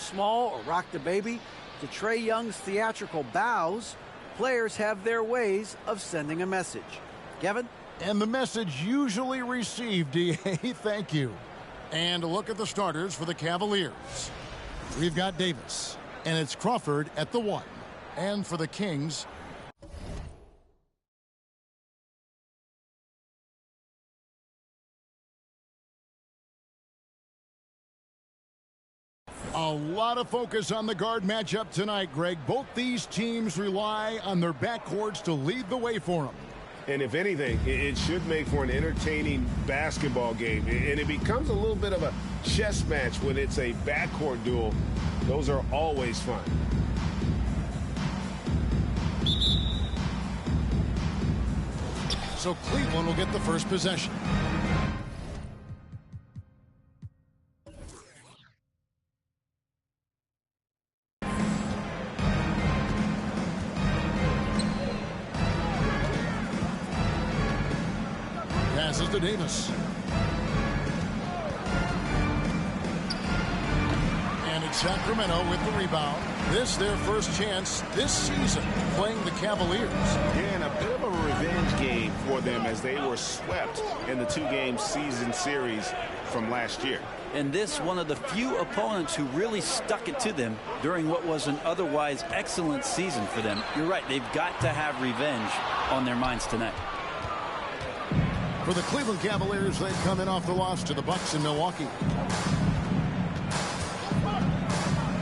small or rock the baby, to Trae Young's theatrical bows, players have their ways of sending a message. Kevin? And the message usually received, D.A. Thank you. And a look at the starters for the Cavaliers. We've got Davis, and it's Crawford at the 1. And for the Kings, a lot of focus on the guard matchup tonight, Greg. Both these teams rely on their backcourts to lead the way for them. And if anything, it should make for an entertaining basketball game. And it becomes a little bit of a chess match when it's a backcourt duel. Those are always fun. So Cleveland will get the first possession. Passes to Davis. And it's Sacramento with the rebound. This their first chance this season playing the Cavaliers. Yeah, and a bit of a revenge game for them as they were swept in the 2-game season series from last year. And this one of the few opponents who really stuck it to them during what was an otherwise excellent season for them. You're right, they've got to have revenge on their minds tonight. For the Cleveland Cavaliers, they come in off the loss to the Bucks in Milwaukee.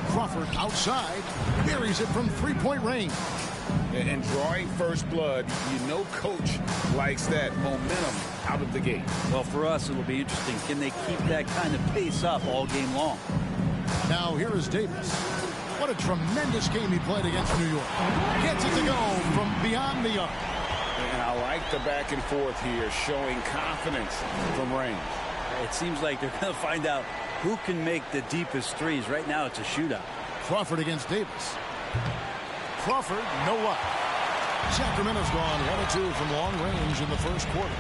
Crawford outside, buries it from three-point range. And drawing first blood, you know coach likes that momentum out of the gate. Well, for us, it'll be interesting. Can they keep that kind of pace up all game long? Now here is Davis. What a tremendous game he played against New York. Gets it to go from beyond the arc. And I like the back and forth here, showing confidence from range. It seems like they're going to find out who can make the deepest threes. Right now, it's a shootout. Crawford against Davis. Crawford, no luck. Sacramento's gone 1-2 from long range in the first quarter.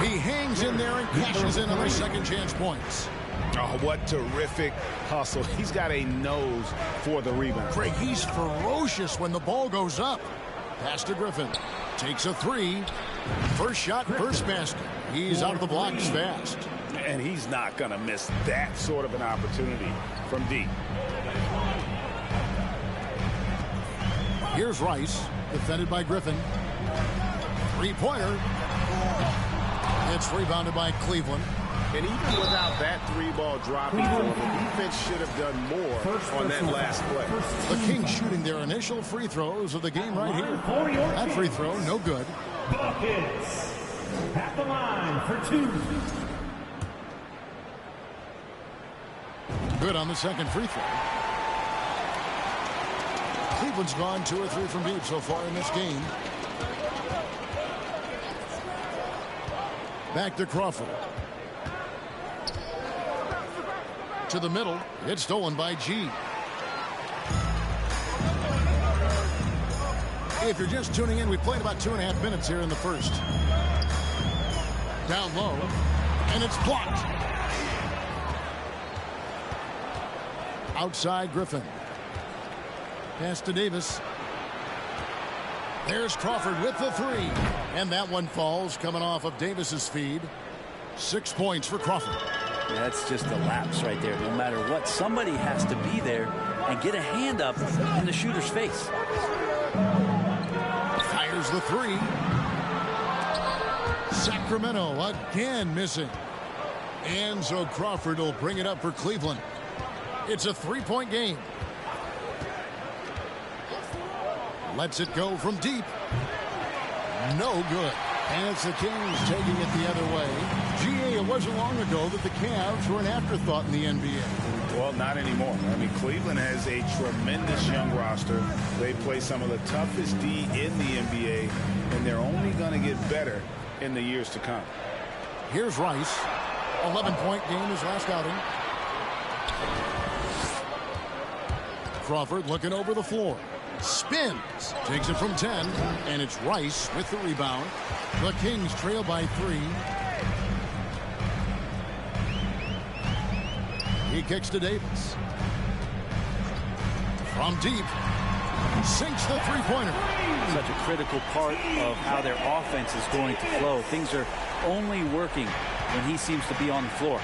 He hangs in there and cashes in on the second chance points. Oh, what terrific hustle. He's got a nose for the rebound. Greg, he's ferocious when the ball goes up. Pass to Griffin. Takes a three. First shot, first basket. He's out of the blocks fast. And he's not going to miss that sort of an opportunity from deep. Here's Rice, defended by Griffin. Three-pointer. It's rebounded by Cleveland. And even without that three-ball dropping, the defense should have done more on that last play. The Kings shooting their initial free throws of the game right here. That free throw, no good. Buckets at the line for two. Good on the second free throw. Cleveland's gone 2 or 3 from deep so far in this game. Back to Crawford. To the middle. It's stolen by G. If you're just tuning in, we played about 2.5 minutes here in the first. Down low. And it's blocked. Outside Griffin. Pass to Davis. There's Crawford with the three. And that one falls coming off of Davis's feed. 6 points for Crawford. Yeah, that's just a lapse right there. No matter what, somebody has to be there and get a hand up in the shooter's face. Fires the three. Sacramento again missing. And so Crawford will bring it up for Cleveland. It's a 3-point game. Lets it go from deep. No good. And it's the Kings taking it the other way. GA, it wasn't long ago that the Cavs were an afterthought in the NBA. Well, not anymore. I mean, Cleveland has a tremendous young roster. They play some of the toughest D in the NBA, and they're only going to get better in the years to come. Here's Rice. 11-point game his last outing. Crawford looking over the floor. Spins. Takes it from 10. And it's Rice with the rebound. The Kings trail by 3. He kicks to Davis. From deep. Sinks the three-pointer. Such a critical part of how their offense is going to flow. Things are only working when he seems to be on the floor.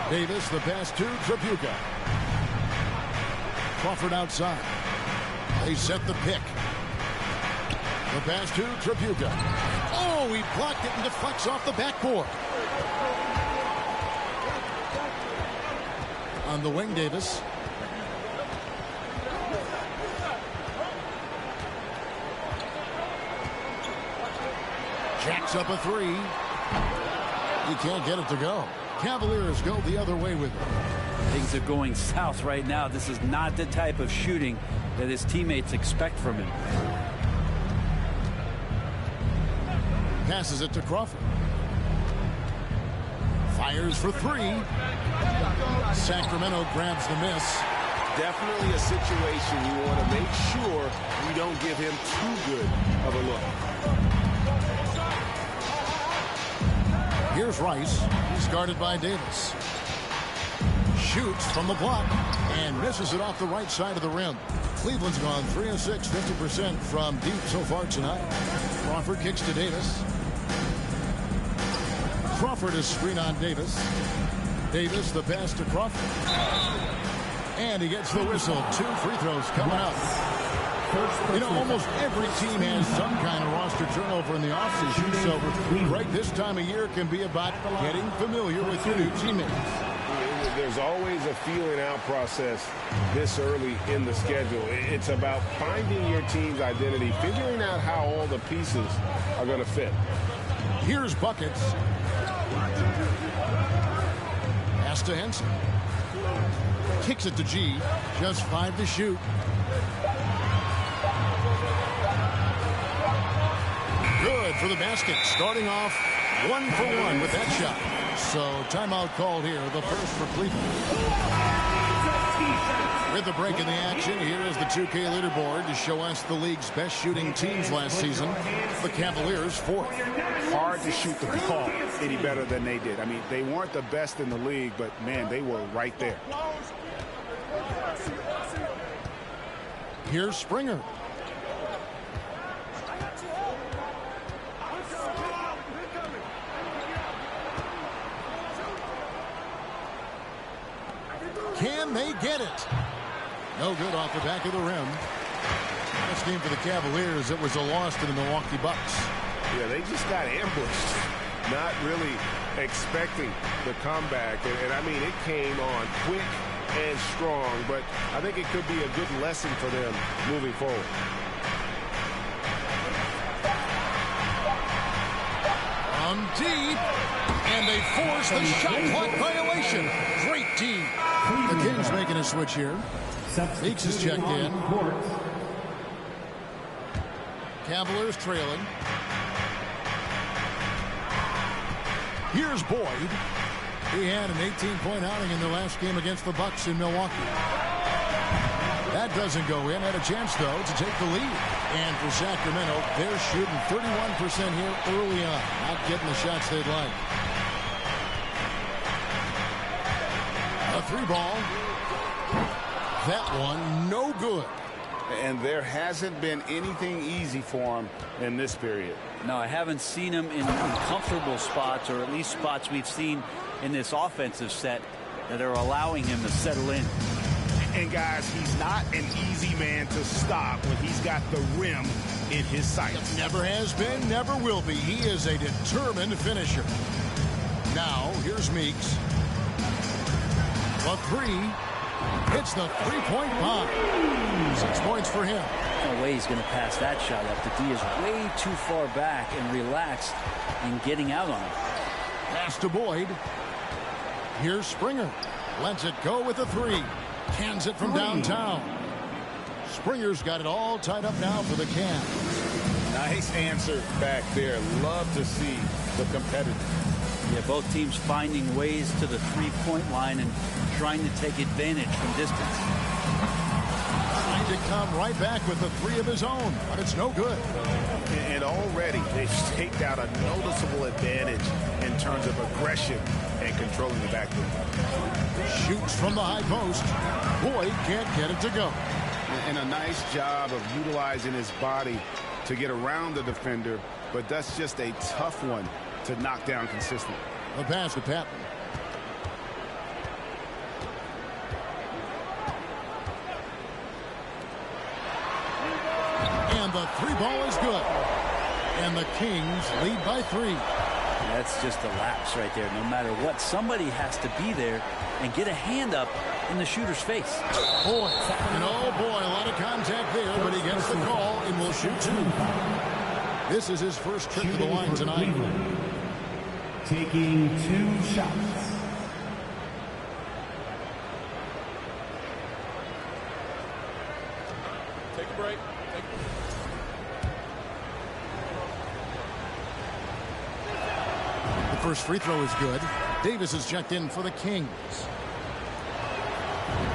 Davis, the pass to Tripucka. Crawford outside. They set the pick. The pass to Tripucka. Oh, he blocked it and deflects off the backboard. On the wing, Davis. Jacks up a three. He can't get it to go. Cavaliers go the other way with it. Things are going south right now. This is not the type of shooting that his teammates expect from him. Passes it to Crawford. Fires for three. Sacramento grabs the miss. Definitely a situation you want to make sure you don't give him too good of a look. Here's Rice. He's guarded by Davis. Shoots from the block and misses it off the right side of the rim. Cleveland's gone 3 of 6, 50% from deep so far tonight. Crawford kicks to Davis. Crawford is screen on Davis. Davis, the pass to Crawford. And he gets the whistle. 2 free throws coming up. You know, almost every team has some kind of roster turnover in the offseason, so right this time of year can be about getting familiar with your new teammates. There's always a feeling out process this early in the schedule. It's about finding your team's identity, figuring out how all the pieces are going to fit. Here's buckets. Pass to Henson. Kicks it to G. Just 5 to shoot. Good for the basket. Starting off 1 for 1 with that shot. So timeout called here. The first for Cleveland. With the break in the action, here is the 2K leaderboard to show us the league's best shooting teams last season. The Cavaliers 4th. Hard to shoot the ball any better than they did. I mean, they weren't the best in the league, but man, they were right there. Here's Springer. Can they get it? No good off the back of the rim. This game for the Cavaliers, it was a loss to the Milwaukee Bucks. Yeah, they just got ambushed. Not really expecting the comeback. And I mean, it came on quick and strong, but I think it could be a good lesson for them moving forward. From deep, and they force the shot clock violation. Great team. The Kings making a switch here. Meeks is checked in. Cavaliers trailing. Here's Boyd. He had an 18-point outing in the last game against the Bucks in Milwaukee. That doesn't go in. Had a chance, though, to take the lead. And for Sacramento, they're shooting 31% here early on. Not getting the shots they'd like. A 3-ball. That one, no good. And there hasn't been anything easy for him in this period. No, I haven't seen him in comfortable spots, or at least spots we've seen in this offensive set that are allowing him to settle in. And guys, he's not an easy man to stop when he's got the rim in his sights. Never has been, never will be. He is a determined finisher. Now, here's Meeks. A 3. Hits the 3-point bomb. 6 points for him. No way he's going to pass that shot up. The D is way too far back and relaxed in getting out on it. Pass to Boyd. Here's Springer. Lets it go with a 3. Cans it from downtown. Springer's got it all tied up now for the Cavs. Nice answer back there. Love to see the competitors. Yeah, both teams finding ways to the 3-point line and trying to take advantage from distance. Trying to come right back with a 3 of his own, but it's no good. And already they've staked out a noticeable advantage in terms of aggression and controlling the backboard. Shoots from the high post. Boyd can't get it to go. And a nice job of utilizing his body to get around the defender, but that's just a tough one to knock down consistently. The pass to Patton. And the three ball is good. And the Kings lead by 3. That's just a lapse right there. No matter what, somebody has to be there and get a hand up in the shooter's face. Boy, and oh boy, a lot of contact there, but he gets the call and will shoot 2. This is his first trip to the line tonight. Taking 2 shots. Take a break. The first free throw is good. Davis is checked in for the Kings.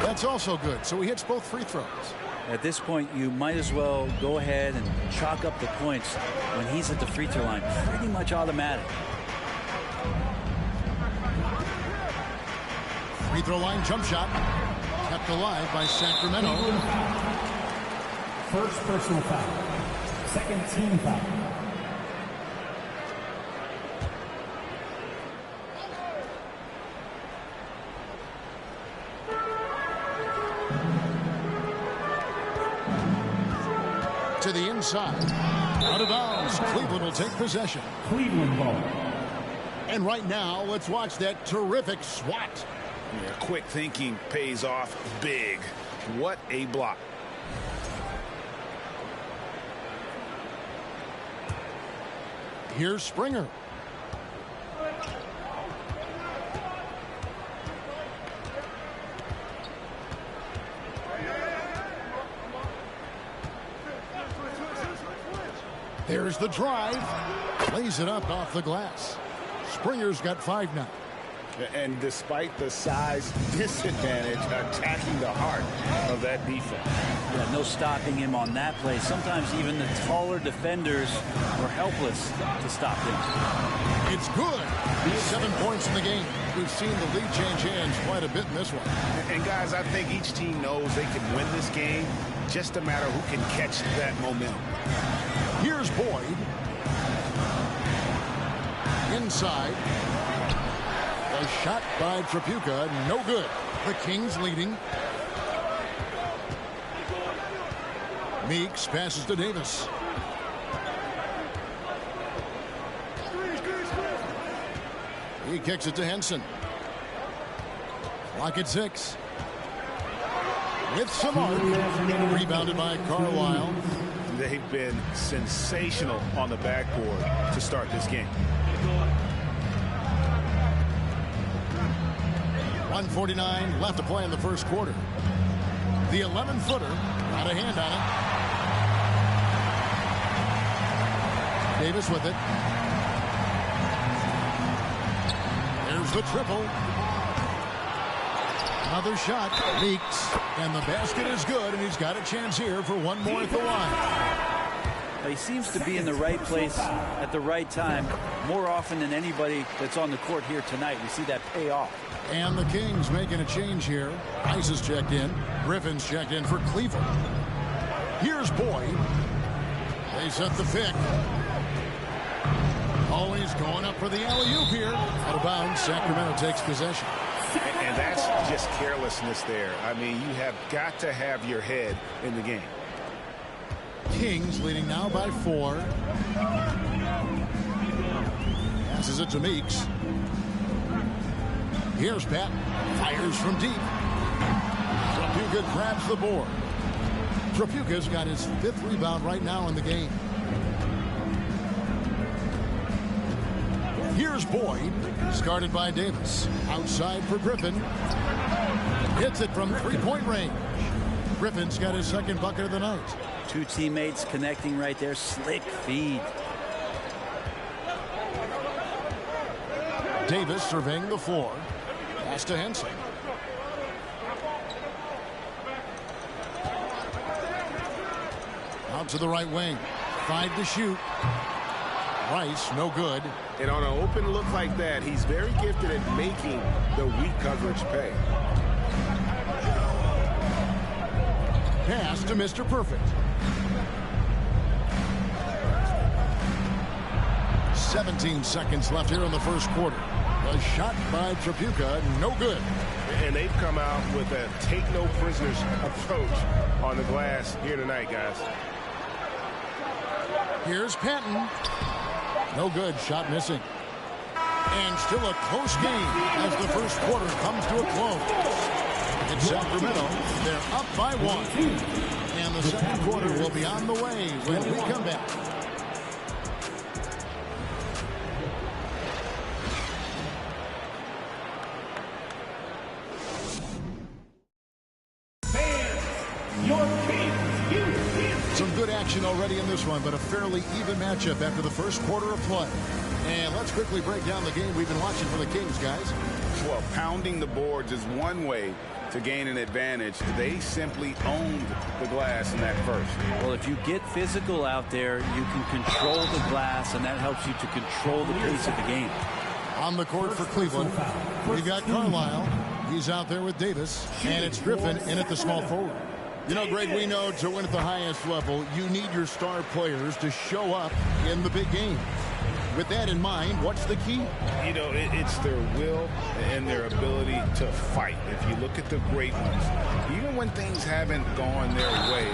That's also good, so he hits both free throws. At this point, you might as well go ahead and chalk up the points when he's at the free throw line. Pretty much automatic. Free throw line jump shot. Kept alive by Sacramento. First personal foul. Second team foul. To the inside. Out of bounds. Cleveland will take possession. Cleveland ball. And right now, let's watch that terrific swat. Yeah, quick thinking pays off big. What a block. Here's Springer. There's the drive. Lays it up off the glass. Springer's got 5 now. And despite the size disadvantage, attacking the heart of that defense. Yeah, no stopping him on that play. Sometimes even the taller defenders were helpless to stop him. It's good. 7 points in the game. We've seen the lead change hands quite a bit in this one. And guys, I think each team knows they can win this game. Just a matter who can catch that momentum. Here's Boyd. Inside. A shot by Trapuka. No good. The Kings leading. Meeks passes to Davis. He kicks it to Henson. Clock at 6. With some arc. Rebounded by Carlisle. They've been sensational on the backboard to start this game. 1:49 left to play in the first quarter. The 11-footer got a hand on it. Davis with it. There's the triple. Another shot. Meeks. And the basket is good, and he's got a chance here for one more at the line. He seems to be in the right place at the right time more often than anybody that's on the court here tonight. We see that pay off. And the Kings making a change here. Ice is checked in. Griffin's checked in for Cleveland. Here's Boyd. They set the pick. Always going up for the alley-oop here. Out of bounds. Sacramento takes possession. And that's just carelessness there. I mean, you have got to have your head in the game. Kings leading now by 4. Passes it to Meeks. Here's Pat. Fires from deep. Trapuka grabs the board. Trapuka's got his 5th rebound right now in the game. Here's Boyd. Guarded by Davis. Outside for Griffin. Hits it from 3-point range. Griffin's got his 2nd bucket of the night. 2 teammates connecting right there. Slick feed. Davis surveying the floor. Pass to Henson. Out to the right wing. 5 to shoot. Rice, no good. And on an open look like that, he's very gifted at making the weak coverage pay. Pass to Mr. Perfect. 17 seconds left here in the first quarter. A shot by Tripucka, no good. And they've come out with a take-no-prisoners approach on the glass here tonight, guys. Here's Patton. No good, shot missing. And still a close game as the first quarter comes to a close. It's Sacramento. They're up by 1. And the second quarter will be on the way when we come back. Some good action already in this one, but a fairly even matchup after the first quarter of play. And let's quickly break down the game we've been watching for the Kings, guys. Well, pounding the boards is one way to gain an advantage. They simply owned the glass in that first. Well, if you get physical out there, you can control the glass, and that helps you to control the pace of the game. On the court for Cleveland, we got Carlisle. He's out there with Davis, and it's Griffin in at the small forward. You know, Greg, we know to win at the highest level, you need your star players to show up in the big game. With that in mind, what's the key? You know, it's their will and their ability to fight. If you look at the great ones, even when things haven't gone their way,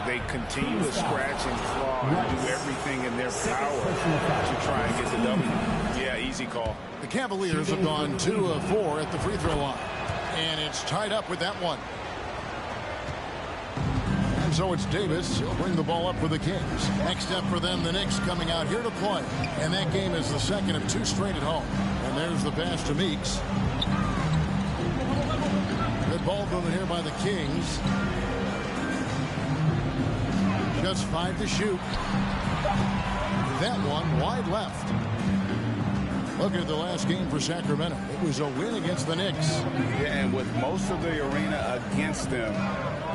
they continue to scratch and claw and do everything in their power to try and get the W. Yeah, easy call. The Cavaliers have gone 2 of 4 at the free throw line. And it's tied up with that one. And so it's Davis. He'll bring the ball up for the Kings. Next up for them, the Knicks coming out here to play. And that game is the second of 2 straight at home. And there's the pass to Meeks. Good ball movement here by the Kings. Just 5 to shoot. That one wide left. Look at the last game for Sacramento. It was a win against the Knicks. Yeah, and with most of the arena against them,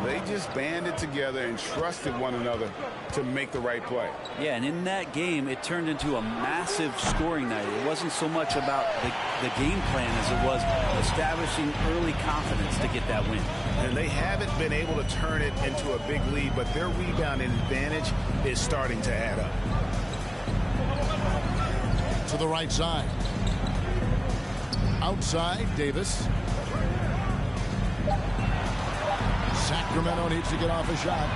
they just banded together and trusted one another to make the right play. Yeah, and in that game, it turned into a massive scoring night. It wasn't so much about the game plan as it was establishing early confidence to get that win. And they haven't been able to turn it into a big lead, but their rebounding advantage is starting to add up. To the right side. Outside, Davis. Sacramento needs to get off a shot.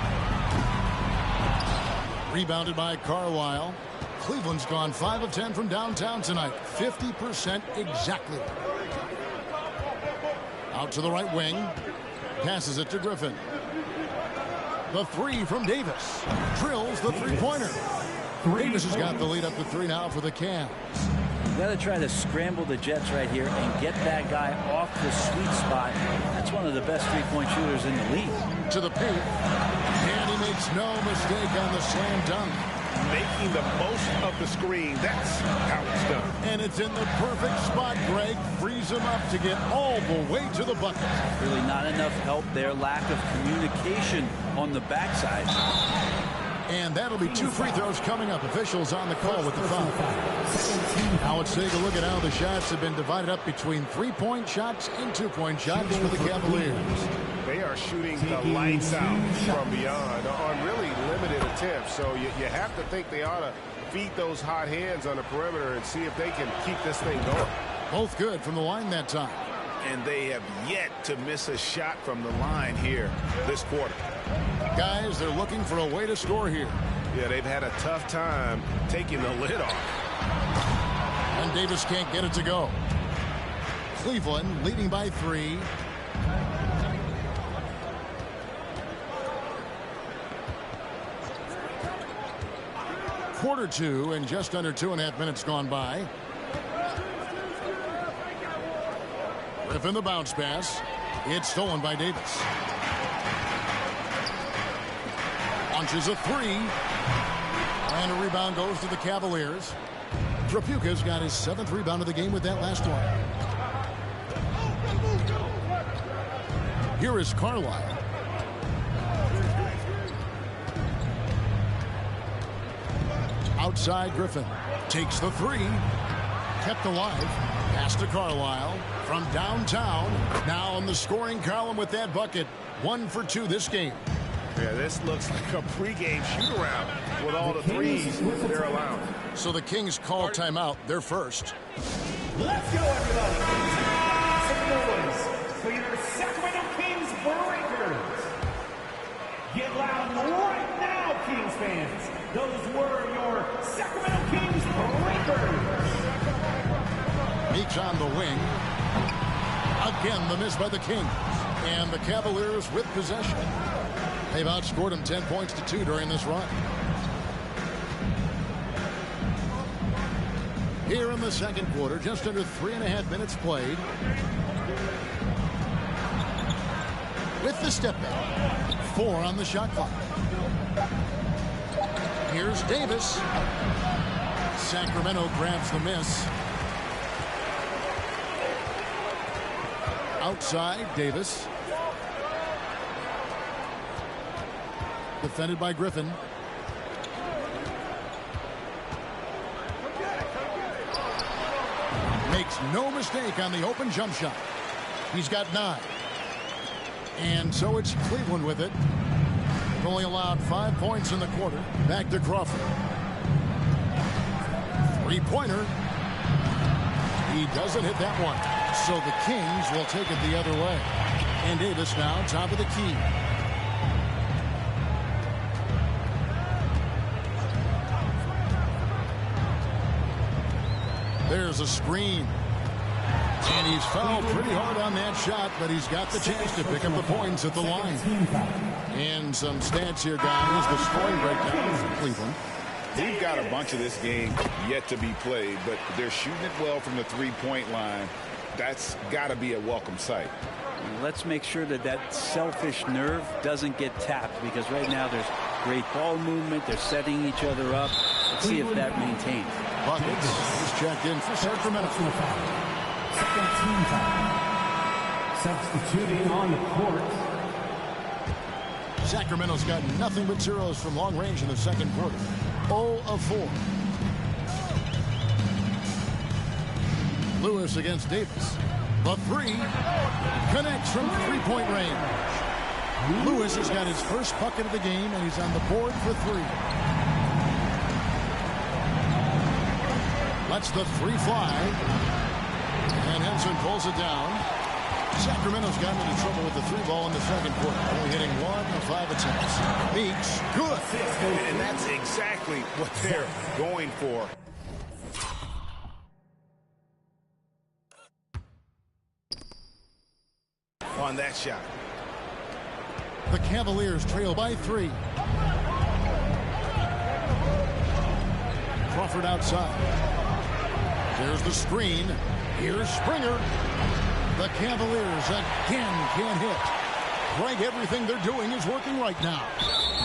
Rebounded by Carlisle. Cleveland's gone 5 of 10 from downtown tonight. 50% exactly. Out to the right wing. Passes it to Griffin. The 3 from Davis. Drills the three-pointer. Davis has got the lead up to 3 now for the Cavs. You got to try to scramble the Jets right here and get that guy off the sweet spot. That's one of the best three-point shooters in the league. To the paint. And he makes no mistake on the slam dunk. Making the most of the screen. That's how it's done. And it's in the perfect spot, Greg. Frees him up to get all the way to the bucket. Really not enough help there. Lack of communication on the backside. And that'll be 2 free throws coming up. Officials on the call with the foul. Now let's take a look at how the shots have been divided up between 3-point shots and 2-point shots for the Cavaliers. They are shooting the lights out from beyond on really limited attempts. So you have to think they ought to feed those hot hands on the perimeter and see if they can keep this thing going. Both good from the line that time. And they have yet to miss a shot from the line here this quarter. Guys, they're looking for a way to score here. Yeah, they've had a tough time taking the lid off. And Davis can't get it to go. Cleveland leading by 3. Quarter 2 and just under 2.5 minutes gone by. Griffin the bounce pass. It's stolen by Davis. Launches a 3. And a rebound goes to the Cavaliers. Tripucka's got his 7th rebound of the game with that last one. Here is Carlisle. Outside Griffin. Takes the three. Kept alive. Pass to Carlisle. From downtown. Now in the scoring column with that bucket. 1 for 2 this game. Yeah, this looks like a pregame shoot-around with all the threes they're allowed. So the Kings call timeout. They're first. Let's go, everybody. Some noise for your Sacramento Kings Breakers. Get loud right now, Kings fans. Those were your Sacramento Kings Breakers. Meeks on the wing. Again, the miss by the Kings. And the Cavaliers with possession. They've outscored them 10 points to 2 during this run. Here in the second quarter, just under 3.5 minutes played. With the step back. 4 on the shot clock. Here's Davis. Sacramento grabs the miss. Outside, Davis. Defended by Griffin. Makes no mistake on the open jump shot. He's got 9. And so it's Cleveland with it. Only allowed 5 points in the quarter. Back to Crawford. Three-pointer. He doesn't hit that one. So the Kings will take it the other way. And Davis now top of the key. There's a screen. And he's fouled pretty hard on that shot, but he's got the chance to pick up the points at the line. And some stats here, guys. The scoring breakdown for Cleveland. We've got a bunch of this game yet to be played, but they're shooting it well from the three-point line. That's got to be a welcome sight. Let's make sure that that selfish nerve doesn't get tapped, because right now there's great ball movement. They're setting each other up. Let's see if that maintains. Buckets is checked in for Sacramento. Second team foul. Substituting on the court. Sacramento's got nothing but zeros from long range in the second quarter. 0 of 4. Lewis against Davis. The three connects from three-point range. Lewis has got his first bucket of the game, and he's on the board for 3. Lets the 3 fly. And Henson pulls it down. Sacramento's gotten into trouble with the 3 ball in the second quarter. Only hitting 1 of 5 attempts. Meeks, good. And that's exactly what they're going for. On that shot. The Cavaliers trail by 3. Crawford outside. There's the screen. Here's Springer. The Cavaliers again can't hit. Greg, everything they're doing is working right now.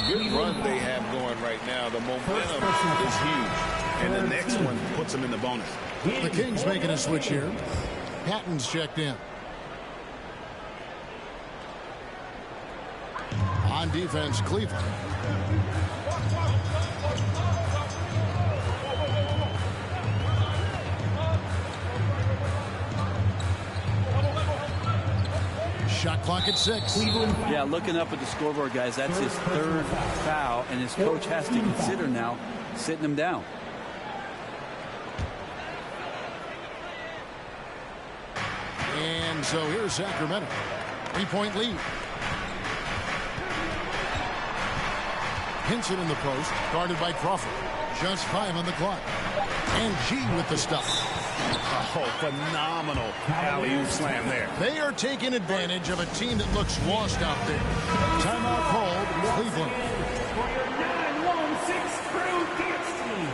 Good run they have going right now. The momentum is huge. And the next one puts them in the bonus. The Kings making a switch here. Patton's checked in. On defense, Cleveland. Shot clock at 6. Yeah, looking up at the scoreboard, guys, that's his 3rd foul, and his coach has to consider now sitting him down. And so here's Sacramento. 3-point lead. Hinson in the post, guarded by Crawford. Just 5 on the clock. And G with the stuff. Oh, phenomenal alley-oop slam there. They are taking advantage of a team that looks lost out there. Timeout called, Cleveland. For your 9-1-6 crew dance team.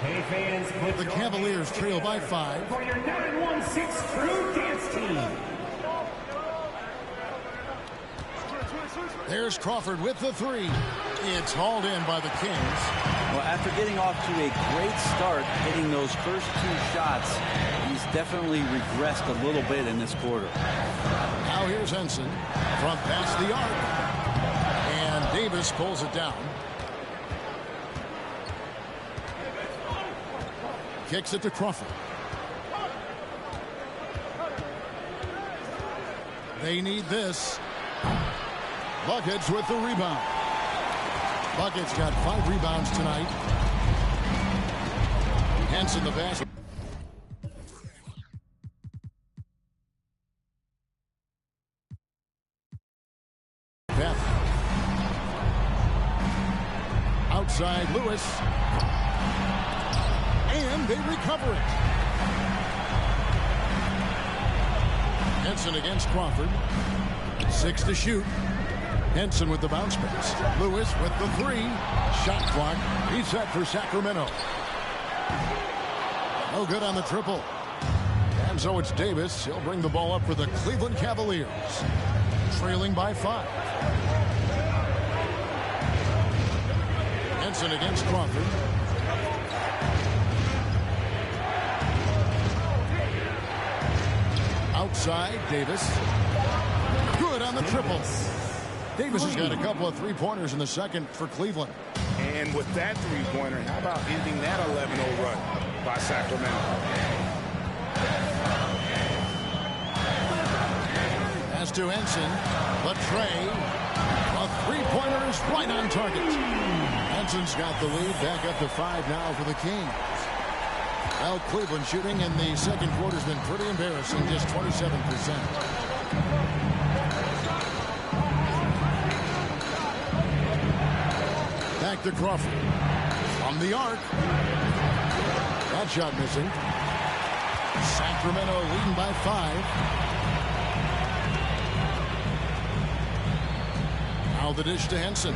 Hey fans, put The Cavaliers trail by 5. for your 9-1-6 crew dance team. There's Crawford with the 3. It's hauled in by the Kings. Well, after getting off to a great start, hitting those first 2 shots, he's definitely regressed a little bit in this quarter. Now here's Henson from past the arc. And Davis pulls it down. kicks it to Crawford. They need this. Buckets with the rebound. Buckets got 5 rebounds tonight. Henson the basket. Outside Lewis. And they recover it. Henson against Crawford. 6 to shoot. Henson with the bounce pass. Lewis with the 3. Shot clock. He's set for Sacramento. No good on the triple. And so it's Davis. He'll bring the ball up for the Cleveland Cavaliers. Trailing by 5. Henson against Crawford. Outside, Davis. Good on the triple. Davis has got a couple of three-pointers in the second for Cleveland. And with that three-pointer, how about ending that 11-0 run by Sacramento? Pass to Henson. The tray. A three-pointer is right on target. Henson's got the lead. Back up to 5 now for the Kings. Well, Cleveland shooting in the second quarter has been pretty embarrassing, just 27%. Back to Crawford. From the arc. That shot missing. Sacramento leading by 5. Now the dish to Henson.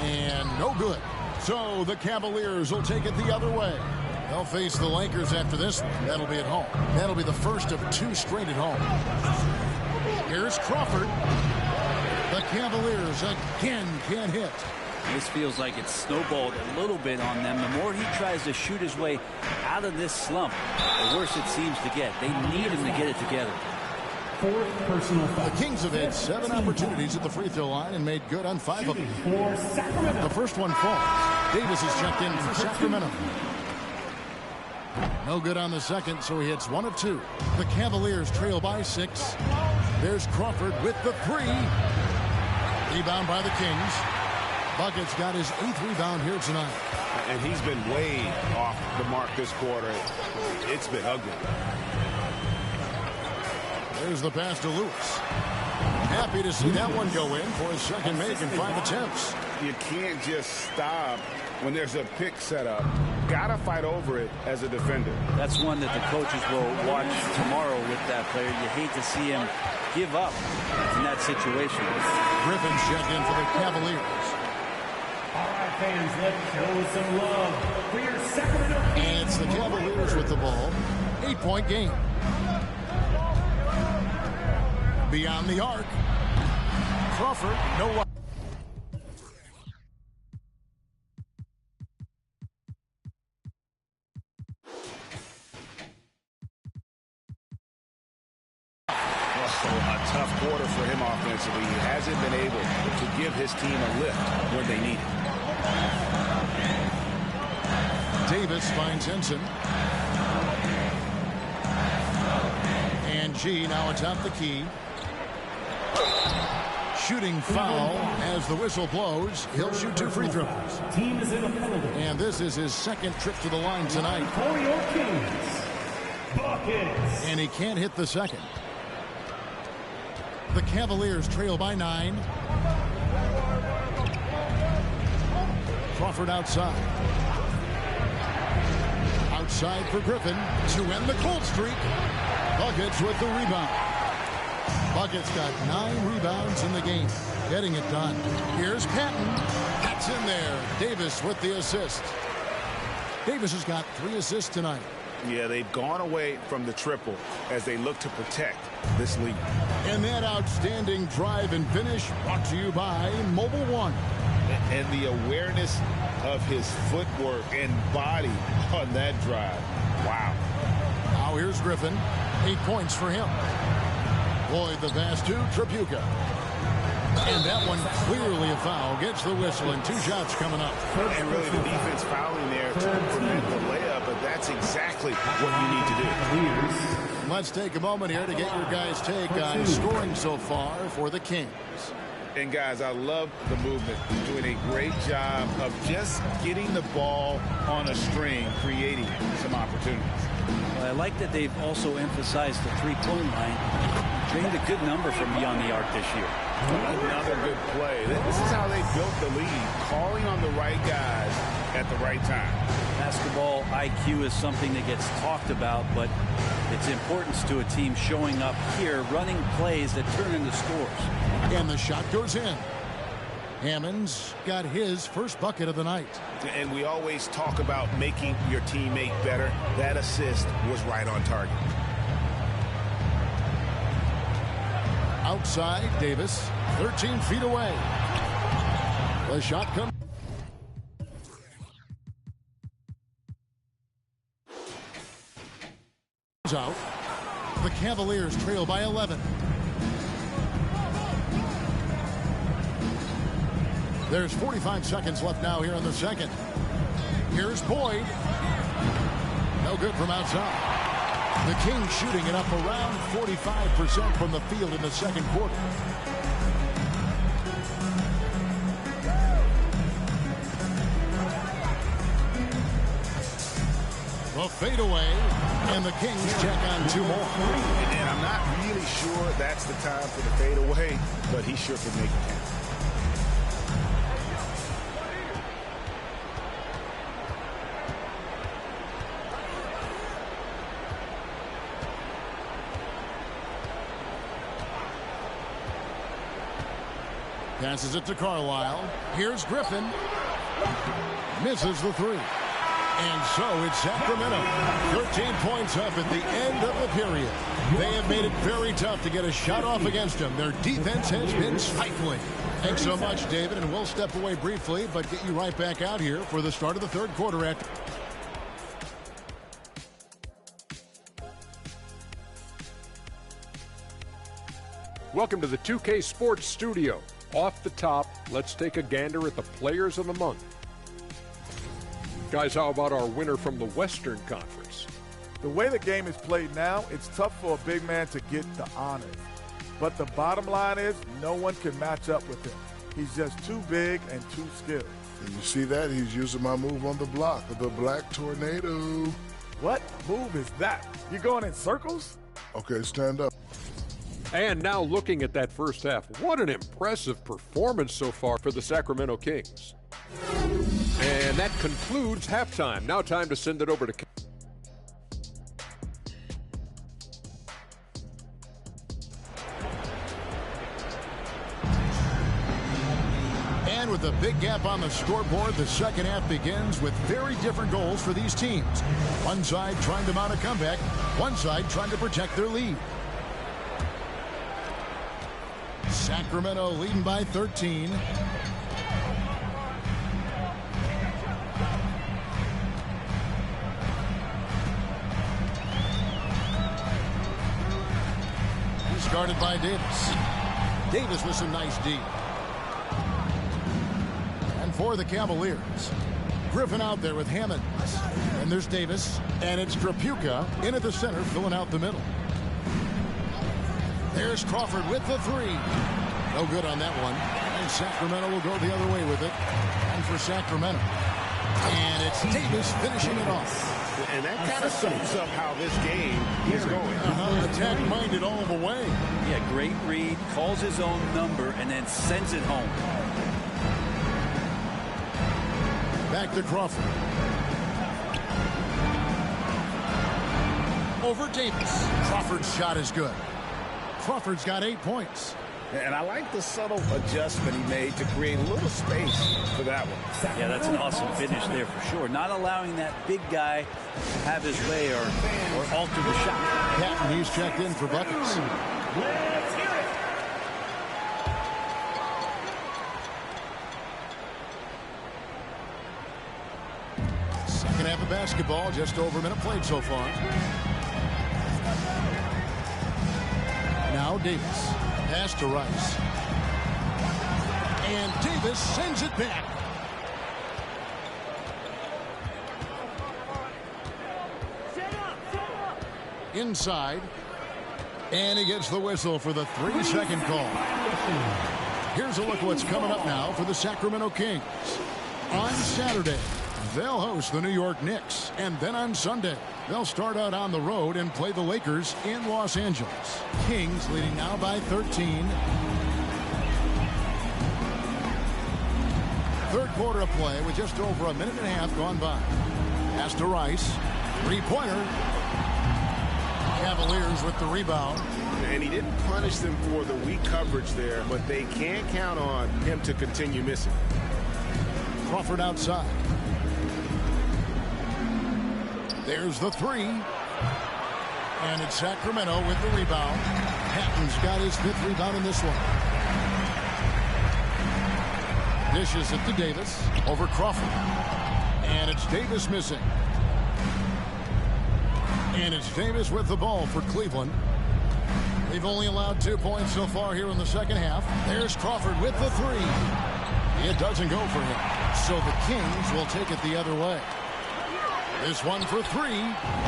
And no good. So the Cavaliers will take it the other way. They'll face the Lakers after this one. That'll be at home. That'll be the first of 2 straight at home. Here's Crawford. The Cavaliers again can't hit. This feels like it's snowballed a little bit on them. The more he tries to shoot his way out of this slump, the worse it seems to get. They need him to get it together. 4th personal foul. The Kings have had 7 opportunities at the free throw line and made good on 5 of them. For Sacramento. The first one falls. Davis is checked in for Sacramento. No good on the second, so he hits 1 of 2. The Cavaliers trail by 6. There's Crawford with the 3. Rebound by the Kings. Bucket's got his 8th rebound here tonight. And he's been way off the mark this quarter. It's been ugly. There's the pass to Lewis. Happy to see that one go in for his second make in 5 attempts. You can't just stop when there's a pick set up. Gotta fight over it as a defender. That's one that the coaches will watch tomorrow with that player. You hate to see him give up in that situation. Griffin's checked in for the Cavaliers. All right, fans, let's show some love for your Sacramento Kings. And it's the Cavaliers with the ball. 8-point game. Beyond the arc. Crawford, no one. A tough quarter for him offensively. He hasn't been able to give his team a lift when they need it. Davis finds Henson. And G now atop the key. Shooting foul as the whistle blows. He'll shoot 2 free throws. Team is in the penalty. And this is his second trip to the line tonight. For your Kings, buckets. And he can't hit the second. The Cavaliers trail by 9. Crawford outside. Outside for Griffin to end the cold streak. Buckets with the rebound. Buckets got 9 rebounds in the game. Getting it done. Here's Patton. That's in there. Davis with the assist. Davis has got 3 assists tonight. Yeah, they've gone away from the triple as they look to protect this lead. And that outstanding drive and finish brought to you by Mobile One. And the awareness of his footwork and body on that drive. Wow. Now here's Griffin. 8 points for him. Boyd the pass to Tripucka. And that one clearly a foul. Gets the whistle, and 2 shots coming up. And really the defense fouling there to prevent the layup, but that's exactly what you need to do. Let's take a moment here to get your guys' take on scoring so far for the Kings. And, guys, I love the movement. Doing a great job of just getting the ball on a string, creating some opportunities. Well, I like that they've also emphasized the three-point line. Drained a good number from beyond the arc this year. Another good play. This is how they built the lead, calling on the right guys at the right time. Basketball IQ is something that gets talked about, but its importance to a team showing up here, running plays that turn into scores. And the shot goes in. Hammond's got his first bucket of the night. And we always talk about making your teammate better. That assist was right on target. Outside, Davis, 13 feet away. The shot comes out. The Cavaliers trail by 11. There's 45 seconds left now here in the second. Here's Boyd. No good from outside. The Kings shooting it up around 45% from the field in the second quarter. The fadeaway, and the Kings check on 2 more. And I'm not really sure that's the time for the fadeaway, but he sure can make it count. Passes it to Carlisle. Here's Griffin. Misses the 3. And so it's Sacramento. 13 points up at the end of the period. They have made it very tough to get a shot off against them. Their defense has been stifling. Thanks so much, David, and we'll step away briefly, but get you right back out here for the start of the third quarter. Welcome to the 2K Sports Studio. Off the top, let's take a gander at the players of the month. Guys, how about our winner from the Western Conference? The way the game is played now, it's tough for a big man to get the honors. But the bottom line is no one can match up with him. He's just too big and too skilled. And you see that? He's using my move on the block, the Black Tornado. What move is that? You going in circles? Okay, stand up. And now looking at that first half, what an impressive performance so far for the Sacramento Kings. And that concludes halftime. Now time to send it over to... And with a big gap on the scoreboard, the second half begins with very different goals for these teams. One side trying to mount a comeback, one side trying to protect their lead. Sacramento leading by 13. Started by Davis. Davis with some nice D. And for the Cavaliers, Griffin out there with Hammond. And there's Davis. And it's Trapuka in at the center, filling out the middle. There's Crawford with the 3. No good on that one. And Sacramento will go the other way with it. And for Sacramento. And it's Davis finishing it off. And that kind of sums up how this game is going. Attack-minded all the way. Yeah, great read, calls his own number, and then sends it home. Back to Crawford. Over Davis. Crawford's shot is good. Crawford's got 8 points. And I like the subtle adjustment he made to create a little space for that one. Yeah, that's an awesome finish there for sure. Not allowing that big guy to have his way or alter the shot. Patton, he's checked in for buckets. Let's hear it. Second half of basketball, just over a minute played so far. Now Davis. Pass to Rice. And Davis sends it back. Inside. And he gets the whistle for the 3-second call. Here's a look at what's coming up now for the Sacramento Kings. On Saturday, they'll host the New York Knicks. And then on Sunday, they'll start out on the road and play the Lakers in Los Angeles. Kings leading now by 13. Third quarter of play with just over a minute and a half gone by. Pass to Rice. Three-pointer. Cavaliers with the rebound. And he didn't punish them for the weak coverage there, but they can't count on him to continue missing. Crawford outside. There's the three. And it's Sacramento with the rebound. Patton's got his 5th rebound in this one. Dishes it to Davis over Crawford. And it's Davis missing. And it's Davis with the ball for Cleveland. They've only allowed 2 points so far here in the second half. There's Crawford with the three. It doesn't go for him. So the Kings will take it the other way. This one for three.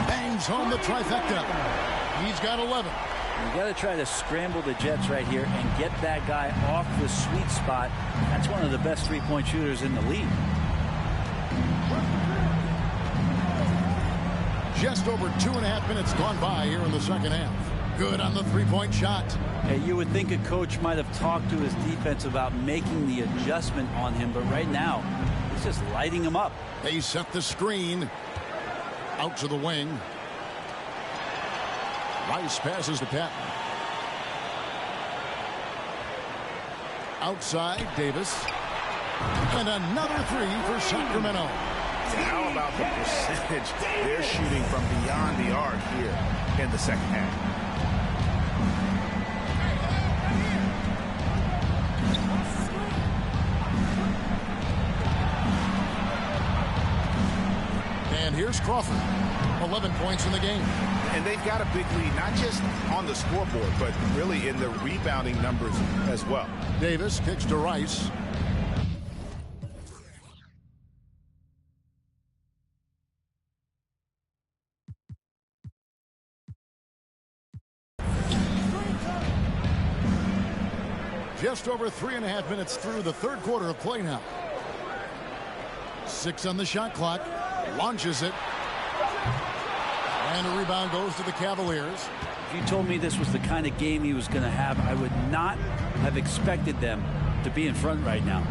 Bangs home the trifecta. He's got 11. You got to try to scramble the Jets right here and get that guy off the sweet spot. That's one of the best three-point shooters in the league. Just over 2.5 minutes gone by here in the second half. Good on the three-point shot. Hey, you would think a coach might have talked to his defense about making the adjustment on him, but right now, he's just lighting him up. They set the screen. Out to the wing. Rice passes to Patton. Outside, Davis. And another three for Sacramento. How about the percentage they're shooting from beyond the arc here in the second half? And here's Crawford. 11 points in the game. And they've got a big lead, not just on the scoreboard, but really in the rebounding numbers as well. Davis kicks to Rice. Just over 3.5 minutes through the third quarter of play now. 6 on the shot clock. Launches it. And a rebound goes to the Cavaliers. If you told me this was the kind of game he was going to have, I would not have expected them to be in front right now.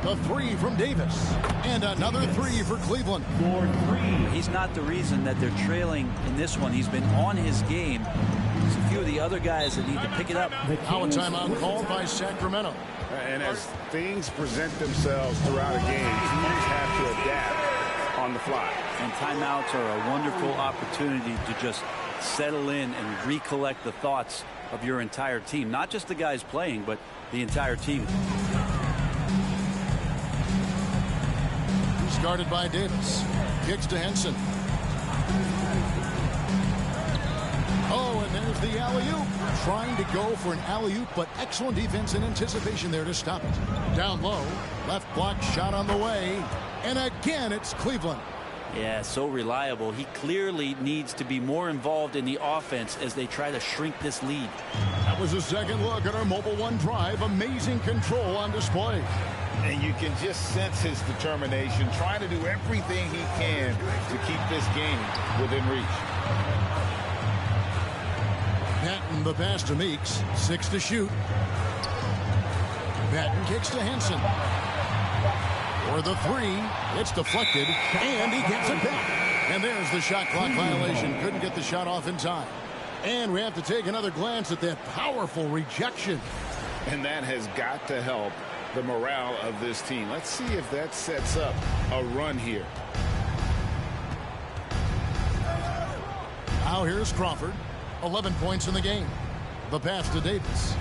The three from Davis. And another three for Cleveland. He's not the reason that they're trailing in this one. He's been on his game. There's a few of the other guys that need to pick it up. Now a timeout called by Sacramento. And as things present themselves throughout a game, teams have to adapt on the fly. And timeouts are a wonderful opportunity to just settle in and recollect the thoughts of your entire team. Not just the guys playing, but the entire team. Guarded by Davis. Kicks to Henson. Oh, and there's the alley-oop. Trying to go for an alley-oop, but excellent defense and anticipation there to stop it. Down low. Left block shot on the way. And again, it's Cleveland. Yeah, so reliable. He clearly needs to be more involved in the offense as they try to shrink this lead. That was a second look at our Mobile One drive. Amazing control on display. And you can just sense his determination, trying to do everything he can to keep this game within reach. Patton the pass to Meeks. 6 to shoot. Patton kicks to Henson. For the three. It's deflected. And he gets it back. And there's the shot clock violation. Couldn't get the shot off in time. And we have to take another glance at that powerful rejection. And that has got to help the morale of this team. Let's see if that sets up a run here. Now here's Crawford. 11 points in the game. The pass to Davis.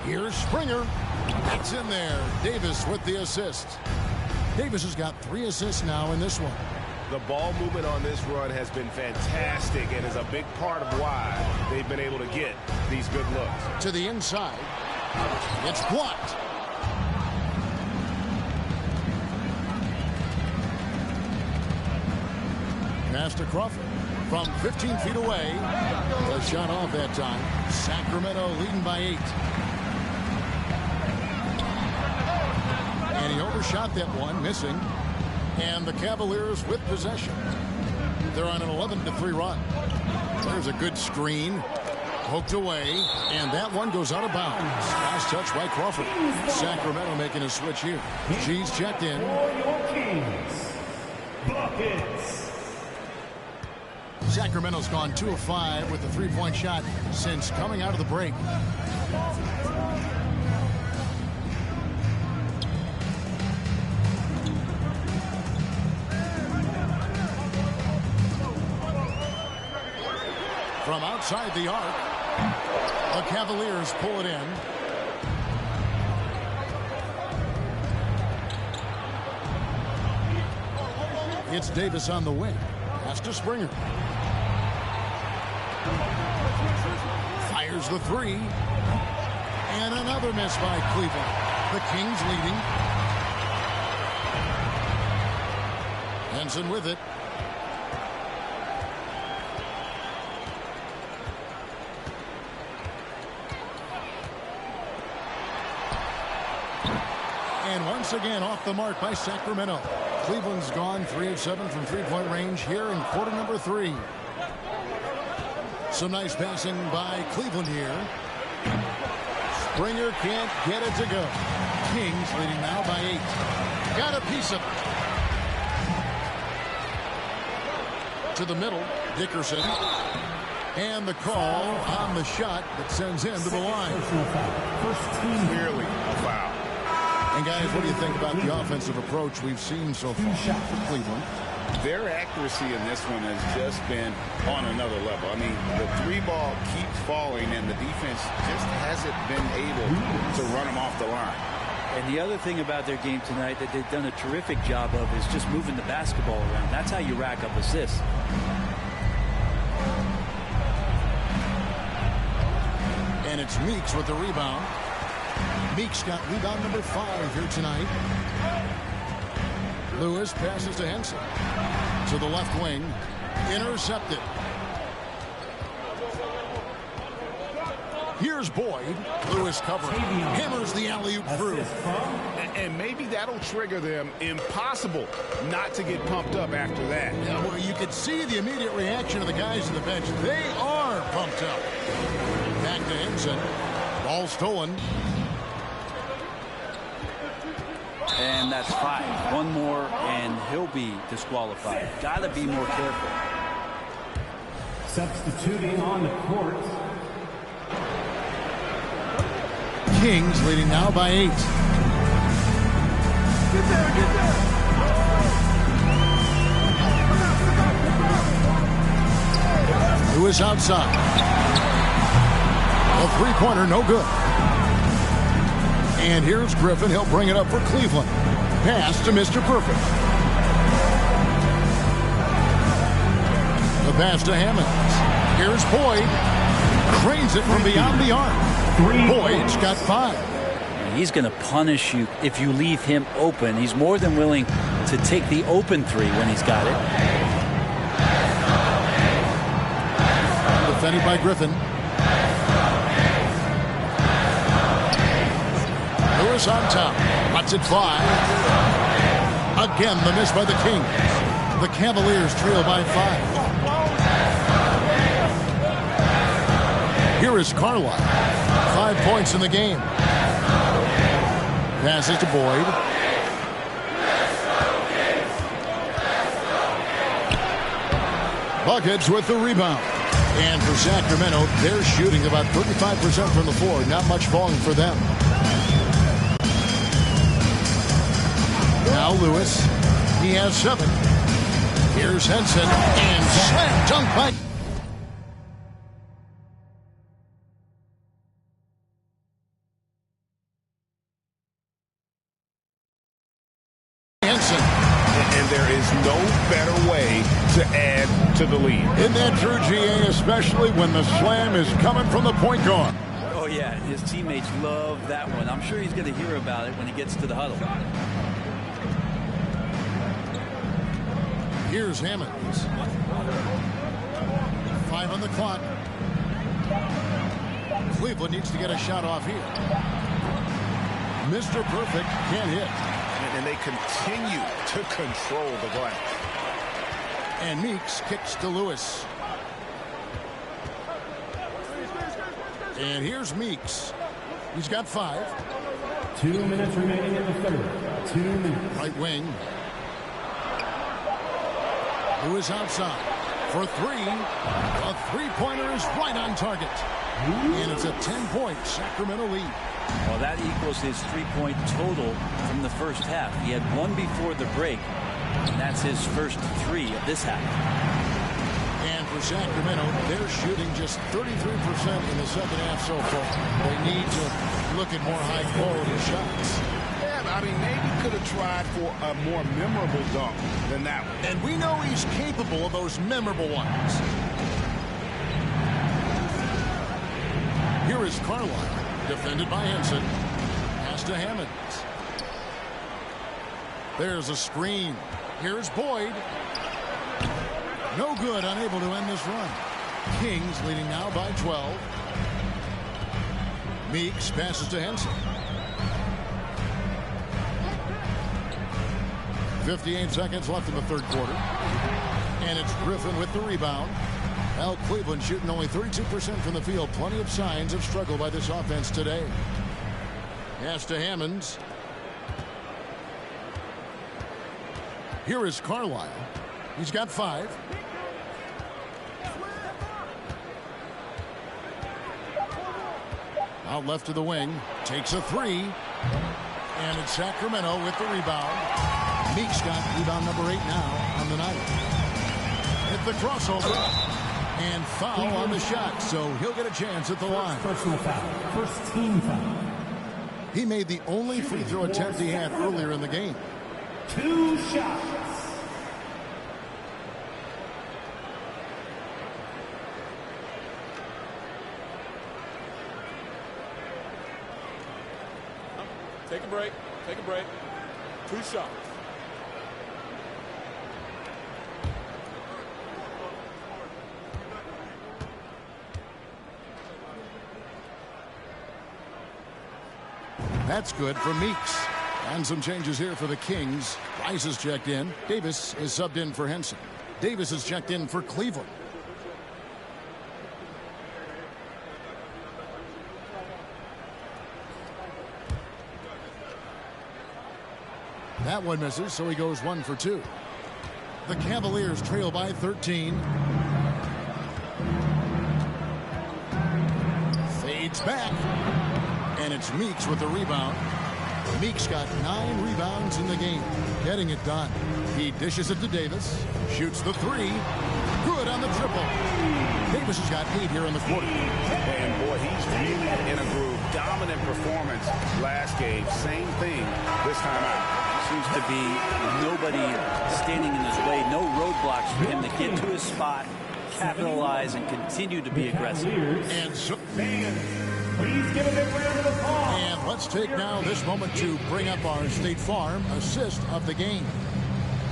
Here's Springer. That's in there. Davis with the assist. Davis has got 3 assists now in this one. The ball movement on this run has been fantastic and is a big part of why they've been able to get these good looks. To the inside. It's blocked. Pass to Crawford from 15 feet away. A shot off that time. Sacramento leading by 8. And he overshot that one, missing. And the Cavaliers with possession. They're on an 11-3 run. There's a good screen. Poked away, and that one goes out of bounds. Last touch by Crawford. Sacramento making a switch here. G's checked in. For your Kings, buckets. Sacramento's gone 2 of 5 with a 3-point shot since coming out of the break. From outside the arc, the Cavaliers pull it in. It's Davis on the wing. Pass to Springer. Fires the 3. And another miss by Cleveland. The Kings leading. Henson with it. And once again off the mark by Sacramento. Cleveland's gone 3 of 7 from 3-point range here in quarter number 3. Some nice passing by Cleveland here. Springer can't get it to go. Kings leading now by 8. Got a piece of it. To the middle, Dickerson. And the call on the shot that sends him to the line. Clearly a foul. And guys, what do you think about the offensive approach we've seen so far for Cleveland? Their accuracy in this one has just been on another level. I mean, the 3-ball keeps falling, and the defense just hasn't been able to run them off the line. And the other thing about their game tonight that they've done a terrific job of is just moving the basketball around. That's how you rack up assists. And it's Meeks with the rebound. Meeks got rebound number 5 here tonight. Lewis passes to Henson. To the left wing. Intercepted. Here's Boyd. Lewis covering. Hammers the alley-oop through. And maybe that'll trigger them. Impossible not to get pumped up after that. Yeah, well, you could see the immediate reaction of the guys on the bench. They are pumped up. Back to Henson. Ball stolen. And that's 5. One more, and he'll be disqualified. Got to be more careful. Substituting on the court. Kings leading now by 8. Get there. Lewis outside. A 3-pointer, no good. And here's Griffin. He'll bring it up for Cleveland. Pass to Mr. Perfect. The pass to Hammonds. Here's Boyd. Cranes it from beyond the arc. Boyd's got 5. He's going to punish you if you leave him open. He's more than willing to take the open 3 when he's got it. Defended by Griffin. Lewis on top. Lets it fly. Again, the miss by the Kings. The Cavaliers trail by 5. Here is Carlisle. 5 points in the game. Passes to Boyd. Buckets with the rebound. And for Sacramento, they're shooting about 35% from the floor. Not much falling for them. Now Lewis. He has 7. Here's Henson. And slam dunk by Henson. And there is no better way to add to the lead. Isn't that true, GA? Especially when the slam is coming from the point guard. Oh, yeah. His teammates love that one. I'm sure he's going to hear about it when he gets to the huddle. Here's Hammonds. 5 on the clock. Cleveland needs to get a shot off here. Mr. Perfect can't hit. And they continue to control the glass. And Meeks kicks to Lewis. And here's Meeks. He's got 5. 2 minutes remaining in the third. 2 minutes. Right wing. Lewis outside for 3. A three-pointer is right on target. And it's a 10-point Sacramento lead. Well, that equals his 3-point total from the first half. He had 1 before the break, and that's his first 3 of this half. And for Sacramento, they're shooting just 33% in the second half so far. They need to look at more high-quality shots. Yeah, I mean, maybe could have tried for a more memorable dunk than that one. And we know he's capable of those memorable ones. Here is Carlisle, defended by Henson. Pass to Hammonds. There's a screen. Here's Boyd. No good, unable to end this run. Kings leading now by 12. Meeks passes to Henson. 58 seconds left in the third quarter. And it's Griffin with the rebound. Well, Cleveland shooting only 32% from the field. Plenty of signs of struggle by this offense today. Pass to Hammonds. Here is Carlisle. He's got 5. Out left to the wing. Takes a 3. And it's Sacramento with the rebound. Meeks got rebound number 8 now on the night. Hit the crossover. And foul on the shot, so he'll get a chance at the line. Personal foul. First team foul. He made the only free throw attempt he had earlier in the game. 2 shots. Take a break. Take a break. 2 shots. That's good for Meeks. And some changes here for the Kings. Rice is checked in. Davis is subbed in for Henson. Davis is checked in for Cleveland. That one misses, so he goes 1 for 2. The Cavaliers trail by 13. Fades back. And it's Meeks with the rebound. Meeks got 9 rebounds in the game. Getting it done. He dishes it to Davis. Shoots the 3. Good on the triple. Davis has got 8 here in the quarter. And boy, he's really in a groove. Dominant performance last game. Same thing this time out. Seems to be nobody standing in his way. No roadblocks for him to get to his spot, capitalize, and continue to be aggressive. And so, Please give a big round of applause. and let's take now this moment to bring up our State Farm assist of the game.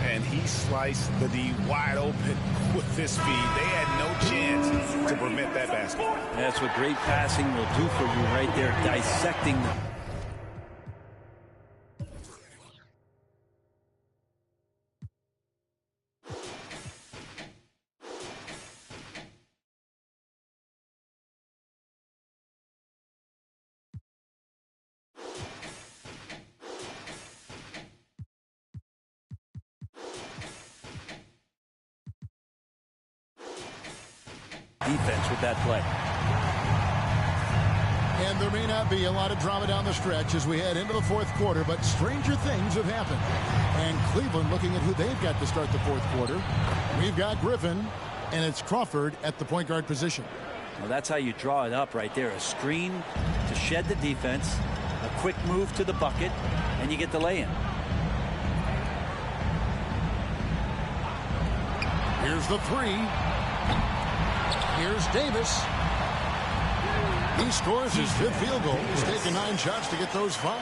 And he sliced the D wide open with this speed. They had no chance to prevent that basket. That's what great passing will do for you right there, dissecting them. Defense with that play. And there may not be a lot of drama down the stretch as we head into the fourth quarter, but stranger things have happened. And Cleveland looking at who they've got to start the fourth quarter. We've got Griffin, and it's Crawford at the point guard position. Well, that's how you draw it up right there. A screen to shed the defense, a quick move to the bucket, and you get the lay-in. Here's the 3. Here's Davis. He scores his 5th field goal. He's taken 9 shots to get those 5.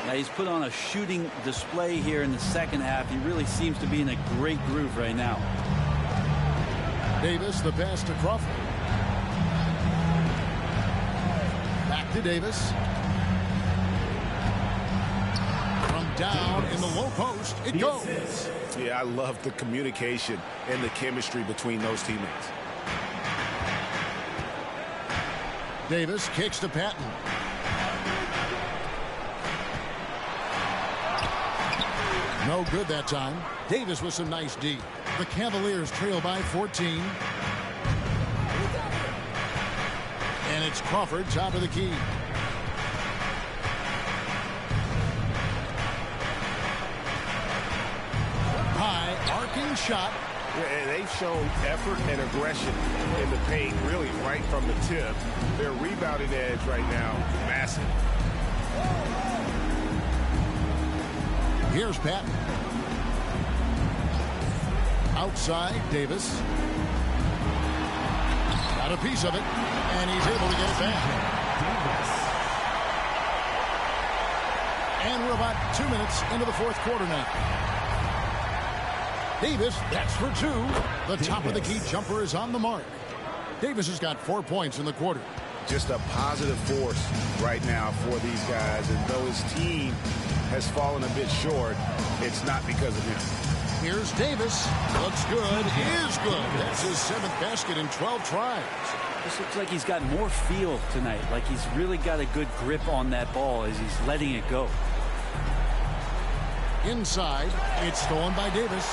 Now he's put on a shooting display here in the second half. He really seems to be in a great groove right now. Davis, the pass to Crawford. Back to Davis. From down in the low post, it goes. Yeah, I love the communication and the chemistry between those teammates. Davis kicks to Patton. No good that time. Davis with some nice D. The Cavaliers trail by 14. And it's Crawford top of the key. High arcing shot. And they've shown effort and aggression in the paint, really right from the tip. Their rebounding edge right now, massive. Here's Patton. Outside, Davis. Got a piece of it, and he's able to get it back. And we're about 2 minutes into the fourth quarter now. Davis, that's for two. The top of the key jumper is on the mark. Davis has got 4 points in the quarter. Just a positive force right now for these guys. And though his team has fallen a bit short, it's not because of him. Here's Davis. Looks good. Is good. That's his 7th basket in 12 tries. This looks like he's got more feel tonight. Like he's really got a good grip on that ball as he's letting it go. Inside, it's stolen by Davis.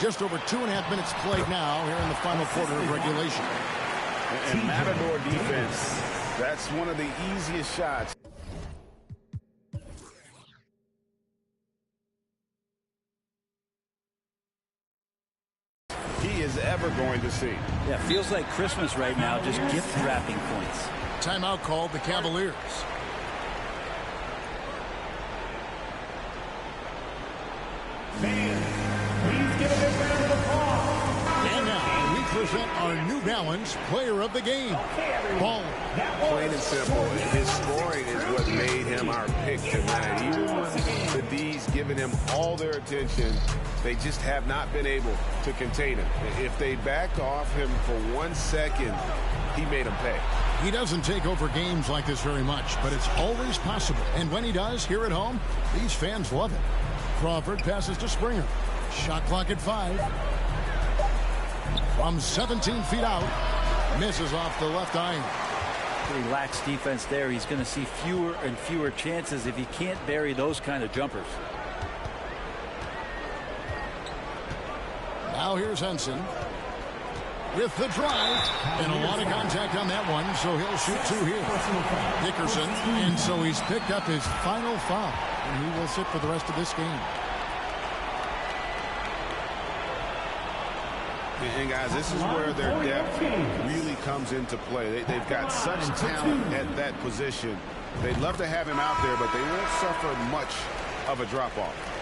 Just over 2.5 minutes played now here in the final quarter of regulation. And Matador defense, that's one of the easiest shots. He is ever going to see. Yeah, feels like Christmas right now, just gift wrapping points. Timeout called the Cavaliers. Please give a big round of applause. And now we present our New Balance Player of the Game. Ball. Plain and simple, his scoring is what made him our pick tonight. Even with the D's giving him all their attention, they just have not been able to contain him. If they backed off him for 1 second, he made them pay. He doesn't take over games like this very much, but it's always possible. And when he does, here at home, these fans love it. Crawford passes to Springer. Shot clock at 5. From 17 feet out. Misses off the left iron. Pretty lax defense there. He's going to see fewer and fewer chances if he can't bury those kind of jumpers. Now here's Henson. With the drive. And a lot of contact on that one, so he'll shoot 2 here. Dickerson. And so he's picked up his final foul. And he will sit for the rest of this game. And guys, this is where their depth really comes into play. They've got such talent at that position. They'd love to have him out there, but they won't suffer much of a drop-off.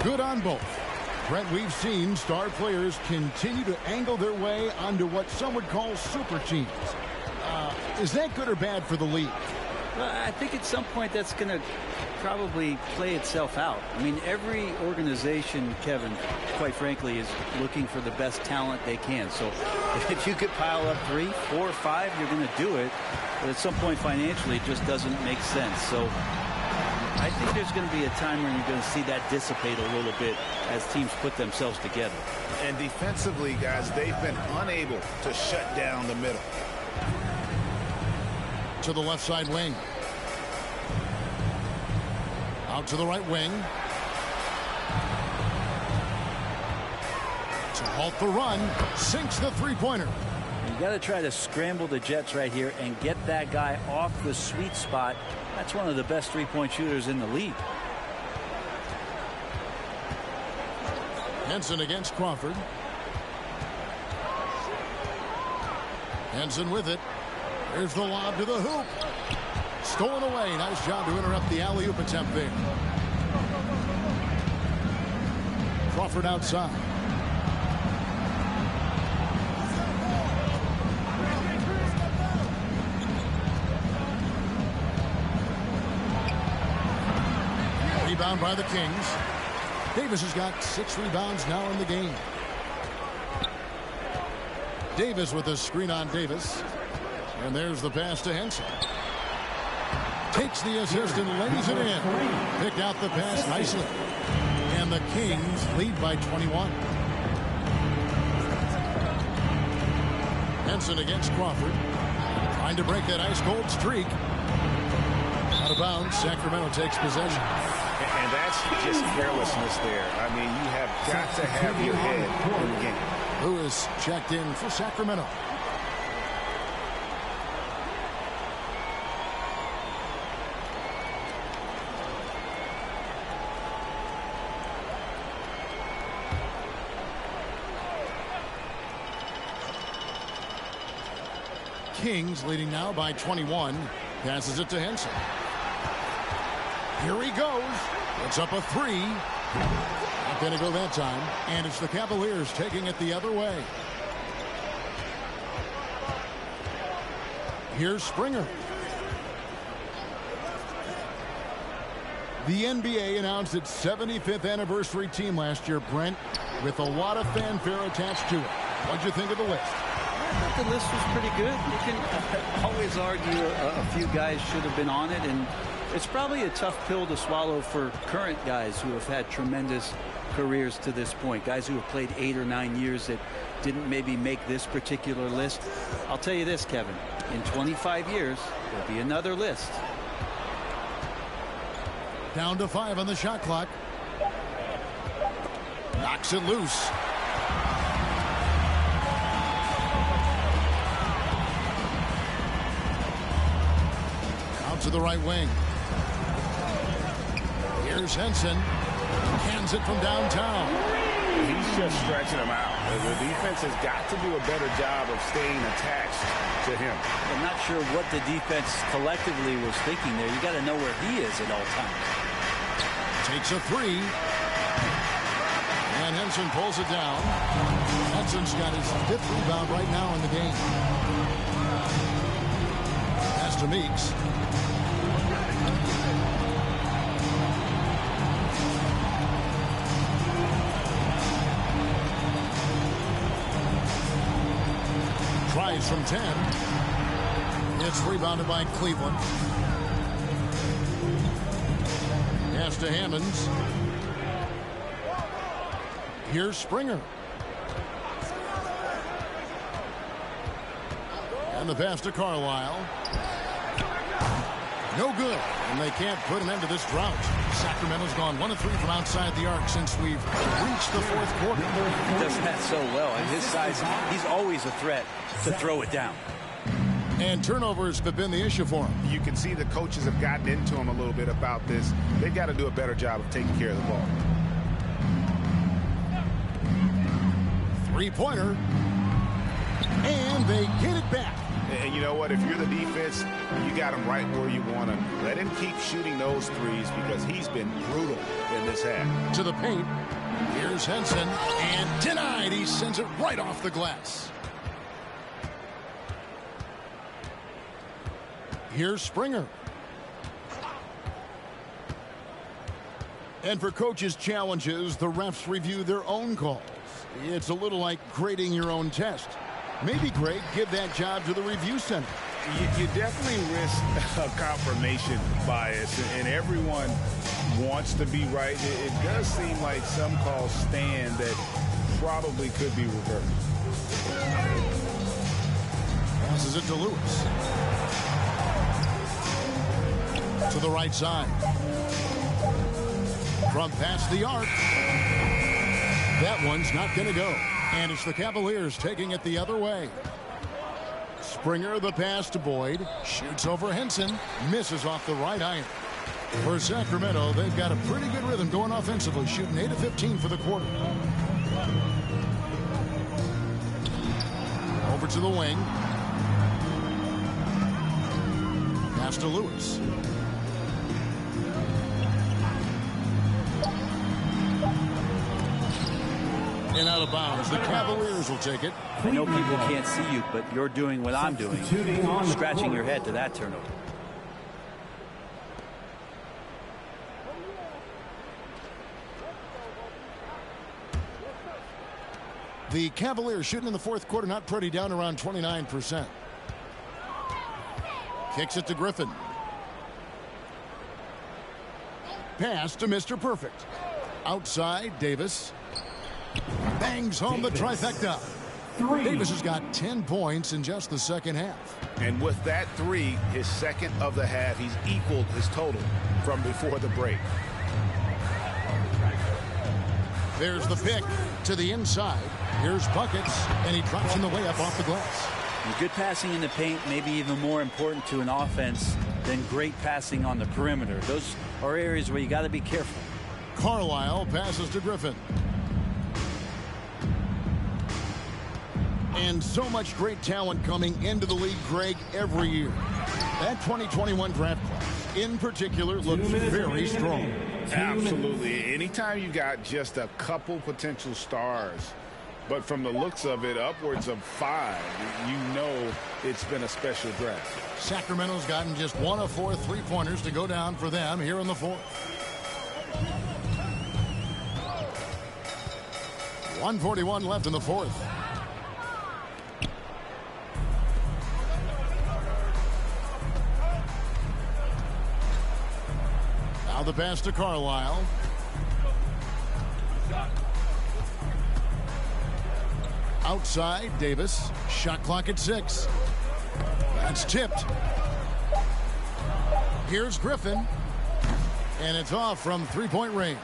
Good on both. Brent, we've seen star players continue to angle their way onto what some would call super teams. Is that good or bad for the league? Well, I think at some point that's going to probably play itself out. I mean, every organization, Kevin, quite frankly, is looking for the best talent they can. So if you could pile up 3, 4, 5, you're going to do it. But at some point financially, it just doesn't make sense. So I think there's going to be a time when you're going to see that dissipate a little bit as teams put themselves together. And defensively, guys, they've been unable to shut down the middle. To the left side wing. Out to the right wing. To halt the run. Sinks the three-pointer. You got to try to scramble the Jets right here and get that guy off the sweet spot. That's one of the best three-point shooters in the league. Henson against Crawford. Henson with it. There's the lob to the hoop. Stolen away. Nice job to interrupt the alley-oop attempt there. Crawford outside. Rebound by the Kings. Davis has got 6 rebounds now in the game. Davis with a screen on Davis. And there's the pass to Henson. Takes the assist and lays it in. Picked out the pass nicely. And the Kings lead by 21. Henson against Crawford. Trying to break that ice-cold streak. Out of bounds. Sacramento takes possession. And that's just carelessness there. I mean, you have got to have your head in the game. Lewis checked in for Sacramento. Kings leading now by 21. Passes it to Henson. Here he goes. It's up a 3. Not going to go that time. And it's the Cavaliers taking it the other way. Here's Springer. The NBA announced its 75th anniversary team last year, Brent, with a lot of fanfare attached to it. What'd you think of the list? I thought the list was pretty good. You can always argue a few guys should have been on it, and it's probably a tough pill to swallow for current guys who have had tremendous careers to this point. Guys who have played 8 or 9 years that didn't maybe make this particular list. I'll tell you this, Kevin. In 25 years, there'll be another list. Down to 5 on the shot clock. Knocks it loose. Out to the right wing. Here's Henson. Hands it from downtown. He's just stretching him out. The defense has got to do a better job of staying attached to him. I'm not sure what the defense collectively was thinking there. You got to know where he is at all times. Takes a 3. And Henson pulls it down. Henson's got his 5th rebound right now in the game. Pass to Meeks. Tries from 10. It's rebounded by Cleveland. Pass to Hammonds. Here's Springer. And the pass to Carlisle. No good. And they can't put an end to this drought. Sacramento's gone 1 of 3 from outside the arc since we've reached the 4th quarter. He does that so well. At his size, he's always a threat to throw it down. And turnovers have been the issue for him. You can see the coaches have gotten into him a little bit about this. They've got to do a better job of taking care of the ball. 3-pointer. And they get it back. And you know what? If you're the defense, you got him right where you want him. Let him keep shooting those threes because he's been brutal in this half. To the paint. Here's Henson. And denied. He sends it right off the glass. Here's Springer. And for coaches' challenges, the refs review their own calls. It's a little like grading your own test. Maybe, Greg, give that job to the review center. You definitely risk a confirmation bias, and everyone wants to be right. It does seem like some calls stand that probably could be reversed. Passes it to Lewis. To the right side. From past the arc. That one's not going to go. And it's the Cavaliers taking it the other way. Springer, the pass to Boyd. Shoots over Henson. Misses off the right iron. For Sacramento, they've got a pretty good rhythm going offensively, shooting 8 of 15 for the quarter. Over to the wing. Pass to Lewis. And out of bounds. The Cavaliers will take it. I know people can't see you, but you're doing what I'm doing. Scratching your head to that turnover. The Cavaliers shooting in the fourth quarter, not pretty, down around 29%. Kicks it to Griffin. Pass to Mr. Perfect. Outside, Davis. Bangs home the trifecta. Davis has got 10 points in just the second half. And with that three, his second of the half, he's equaled his total from before the break. There's the pick to the inside. Here's buckets, and he drops in the way up off the glass. And good passing in the paint may be even more important to an offense than great passing on the perimeter. Those are areas where you got to be careful. Carlisle passes to Griffin. And so much great talent coming into the league, Greg, every year. That 2021 draft class, in particular, looks very strong. Absolutely. Anytime you got just a couple potential stars, but from the looks of it, upwards of 5, you know it's been a special draft. Sacramento's gotten just 1 of 4 3-pointers to go down for them here in the fourth. 1:41 left in the fourth. Now the pass to Carlisle. Outside, Davis. Shot clock at 6. That's tipped. Here's Griffin. And it's off from 3-point range.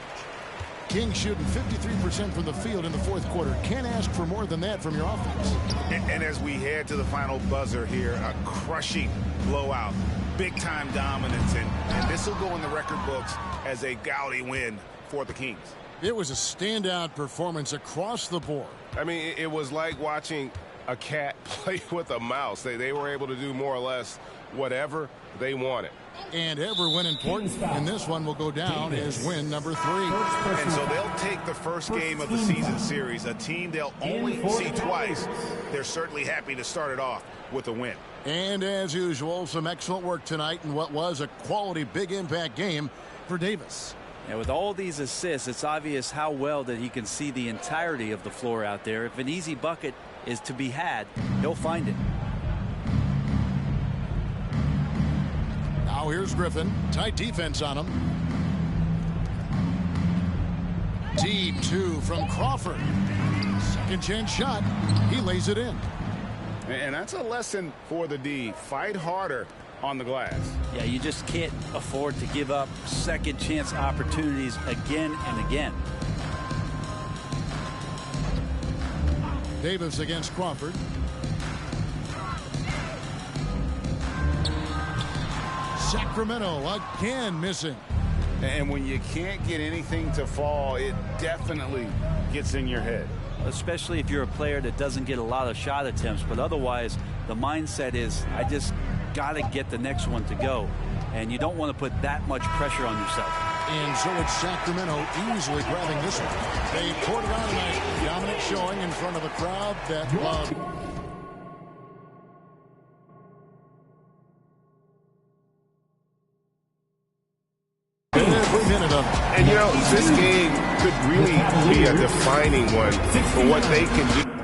Kings shooting 53% from the field in the fourth quarter. Can't ask for more than that from your offense. And as we head to the final buzzer here, a crushing blowout. Big-time dominance, and this will go in the record books as a gaudy win for the Kings. It was a standout performance across the board. I mean, it was like watching a cat play with a mouse. They were able to do more or less whatever they wanted. And every win important, and this one will go down as win number 3. And so they'll take the first game of the season series, a team they'll only see twice. They're certainly happy to start it off with a win. And as usual, some excellent work tonight in what was a quality big impact game for Davis. And with all these assists, it's obvious how well that he can see the entirety of the floor out there. If an easy bucket is to be had, he'll find it. Now here's Griffin. Tight defense on him. Deep 2 from Crawford. Second chance shot. He lays it in. And that's a lesson for the D. Fight harder on the glass. Yeah, you just can't afford to give up second chance opportunities again and again. Davis against Crawford. Sacramento again missing. And when you can't get anything to fall, it definitely gets in your head. Especially if you're a player that doesn't get a lot of shot attempts, but otherwise the mindset is I just got to get the next one to go, and you don't want to put that much pressure on yourself. And so it's Sacramento easily grabbing this one. They poured it on tonight. Dominant showing in front of a crowd that loved. Every minute of it. And, you know, this game could really be a defining one for what they can do.